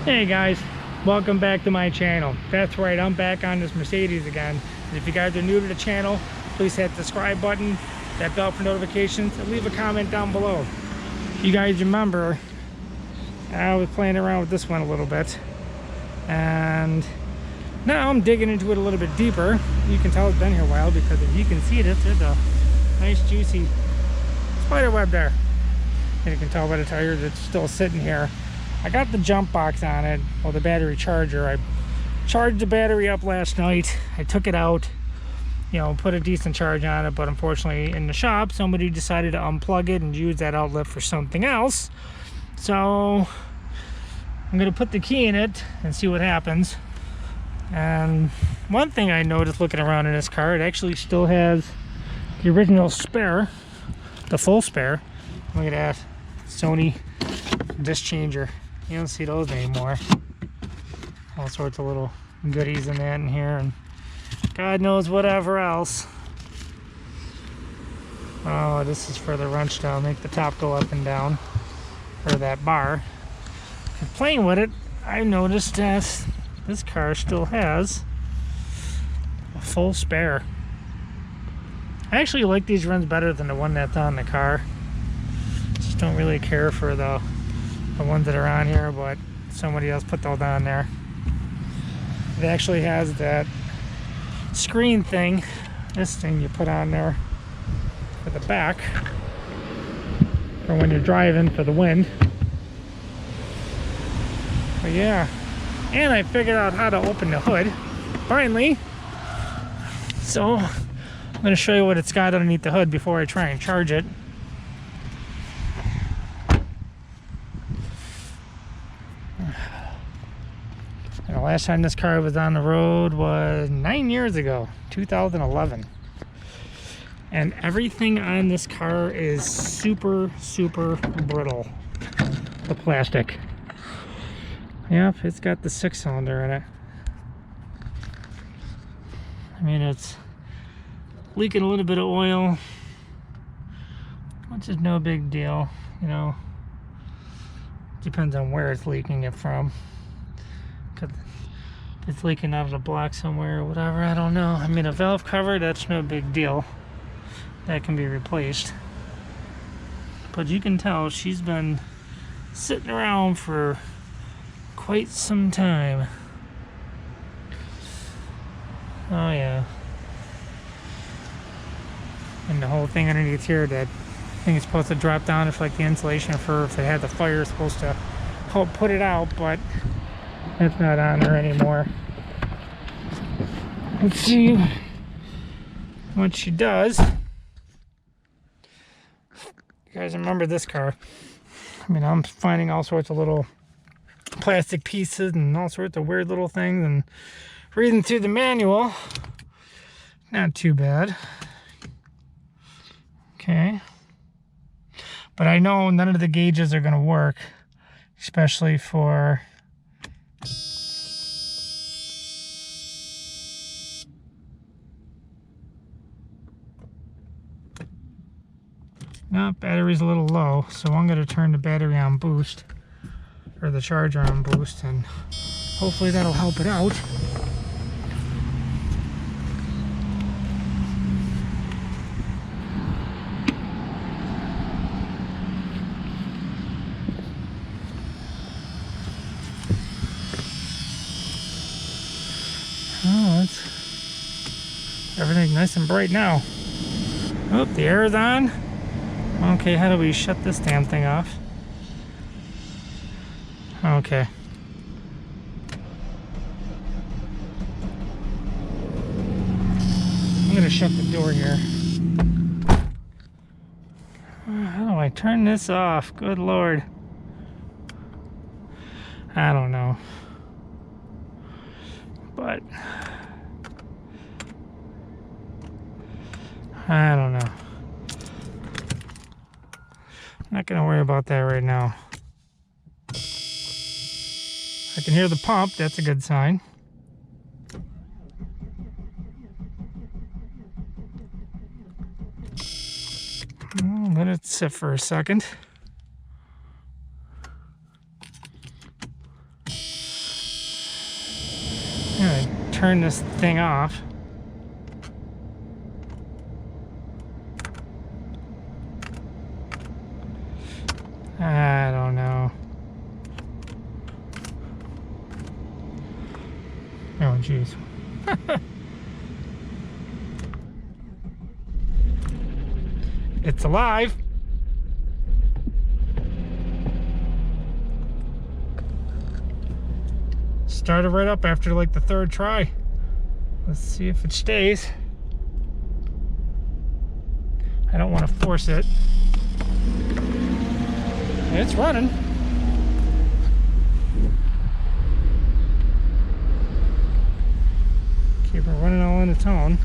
Hey guys, welcome back to my channel. That's right, I'm back on this Mercedes again. And if you guys are new to the channel, please hit the subscribe button, that bell for notifications, and leave a comment down below. You guys remember, I was playing around with this one a little bit, and now I'm digging into it a little bit deeper. You can tell it's been here a while because if you can see this, there's a nice juicy spider web there. And you can tell by the tires it's still sitting here. I got the jump box on it, or the battery charger. I charged the battery up last night. I took it out, put a decent charge on it, but unfortunately in the shop somebody decided to unplug it and use that outlet for something else. So I'm gonna put the key in it and see what happens. And one thing I noticed looking around in this car, it actually still has the original spare, the full spare. Look at that, Sony disc changer. You don't see those anymore. All sorts of little goodies in that in here, and God knows whatever else. Oh, this is for the wrench to make the top go up and down, or that bar. And playing with it, I noticed that this car still has a full spare. I actually like these rims better than the one that's on the car. Just don't really care for the ones that are on here, but somebody else put those on there. It actually has that screen thing, this thing you put on there for the back, for when you're driving, for the wind. But yeah, and I figured out how to open the hood finally, so I'm going to show you what it's got underneath the hood before I try and charge it. And the last time this car was on the road was 9 years ago, 2011. And everything on this car is super brittle, the plastic. Yep, it's got the 6-cylinder in it. I mean, it's leaking a little bit of oil, which is no big deal, Depends on where it's leaking it from. If it's leaking out of the block somewhere or whatever, I don't know. I mean, a valve cover, that's no big deal. That can be replaced. But you can tell she's been sitting around for quite some time. Oh yeah. And the whole thing underneath here, that thing is supposed to drop down for like the insulation, for if they had the fire, it's supposed to help put it out, but that's not on there anymore. Let's see what she does. You guys remember this car? I mean, I'm finding all sorts of little plastic pieces and all sorts of weird little things, and reading through the manual, not too bad. Okay. But I know none of the gauges are going to work, especially for no, battery's a little low, so I'm going to turn the battery on boost, or the charger on boost, and hopefully that'll help it out. Oh, it's everything nice and bright now. Oh, the air is on. Okay, how do we shut this damn thing off? Okay. I'm gonna shut the door here. How do I turn this off? Good Lord. I don't know. But I don't know. I'm not gonna worry about that right now. I can hear the pump, that's a good sign. Let it sit for a second. turn this thing off. I don't know. Oh, jeez. It's alive. Started right up after like the third try. Let's see if it stays. I don't want to force it. It's running. Keep it running all on its own.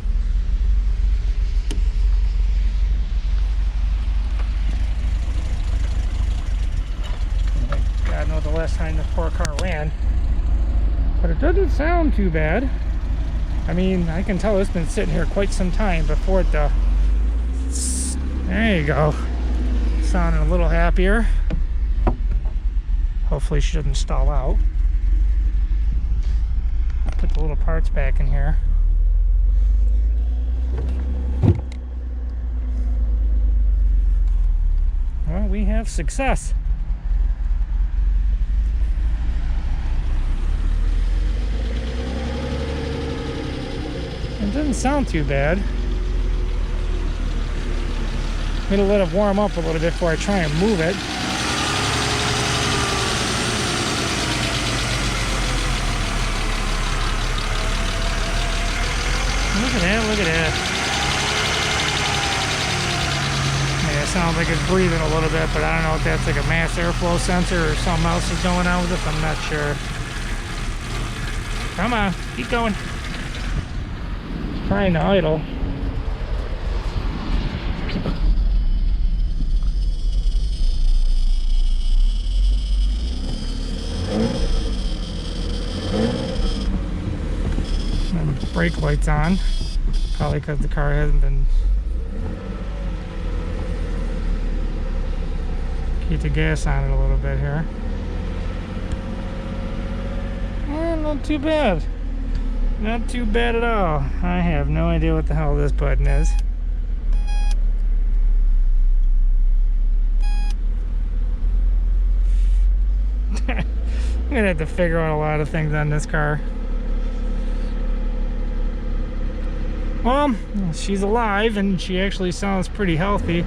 God knows the last time this poor car ran. But it doesn't sound too bad. I mean, I can tell it's been sitting here quite some time before it there you go. Sounding a little happier. Hopefully she doesn't stall out. Put the little parts back in here. Well, we have success. It doesn't sound too bad. I'm gonna let it warm up a little bit before I try and move it. Look at that, look at that. Yeah, it sounds like it's breathing a little bit, but I don't know if that's like a mass airflow sensor or something else is going on with it. I'm not sure. Come on, keep going. Trying to idle. And brake lights on, probably because the car hasn't been. Keep the gas on it a little bit here. Not too bad. Not too bad at all. I have no idea what the hell this button is. I'm gonna have to figure out a lot of things on this car. Well, she's alive and she actually sounds pretty healthy.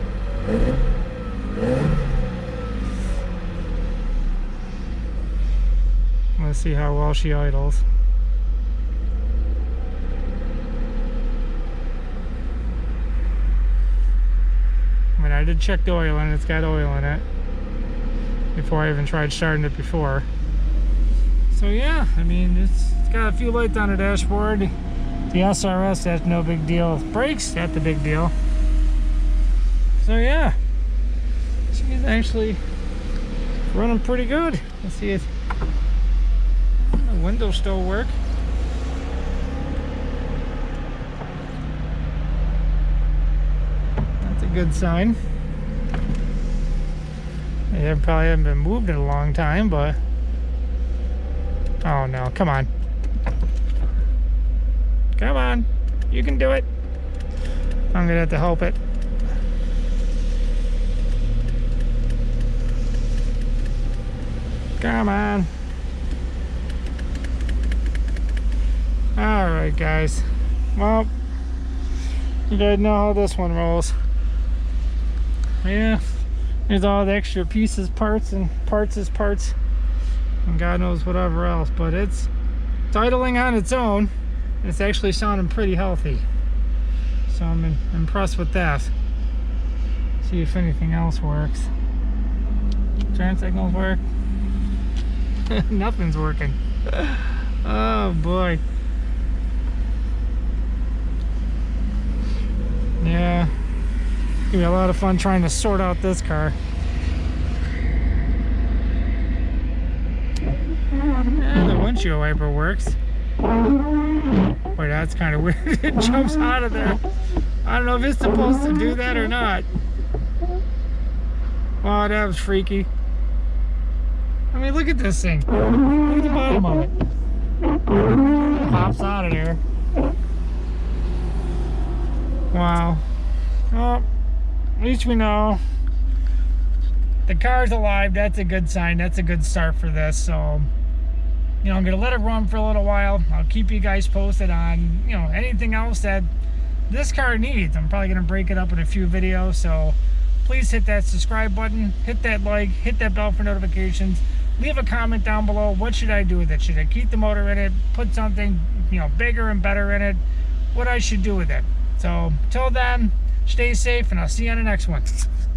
Let's see how well she idles. I did check the oil and it's got oil in it before I even tried starting it before. So yeah, I mean, it's got a few lights on the dashboard. The SRS, that's no big deal. Brakes, that's the big deal. So yeah, she's actually running pretty good. Let's see if the windows still work. Good sign. They probably haven't been moved in a long time, but oh no, come on. Come on, you can do it. I'm gonna have to help it. Come on. Alright guys, well, you guys know how this one rolls. Yeah, there's all the extra pieces, parts, and parts, and God knows whatever else, but it's idling on its own. It's actually sounding pretty healthy, so I'm impressed with that. See if anything else works. Turn signals work. Nothing's working. Oh boy. Yeah. Gonna be a lot of fun trying to sort out this car. Yeah, the windshield wiper works. Wait, that's kind of weird. It jumps out of there. I don't know if it's supposed to do that or not. Oh, that was freaky. I mean, look at this thing. Look at the bottom of it. Pops out of there. Wow. Well, at least we know the car's alive. That's a good sign. That's a good start for this. So, you know, I'm gonna let it run for a little while. I'll keep you guys posted on, you know, anything else that this car needs. I'm probably gonna break it up in a few videos. So please hit that subscribe button, hit that like, hit that bell for notifications. Leave a comment down below. What should I do with it? Should I keep the motor in it, put something, you know, bigger and better in it? What I should do with it? So till then, stay safe, and I'll see you on the next one.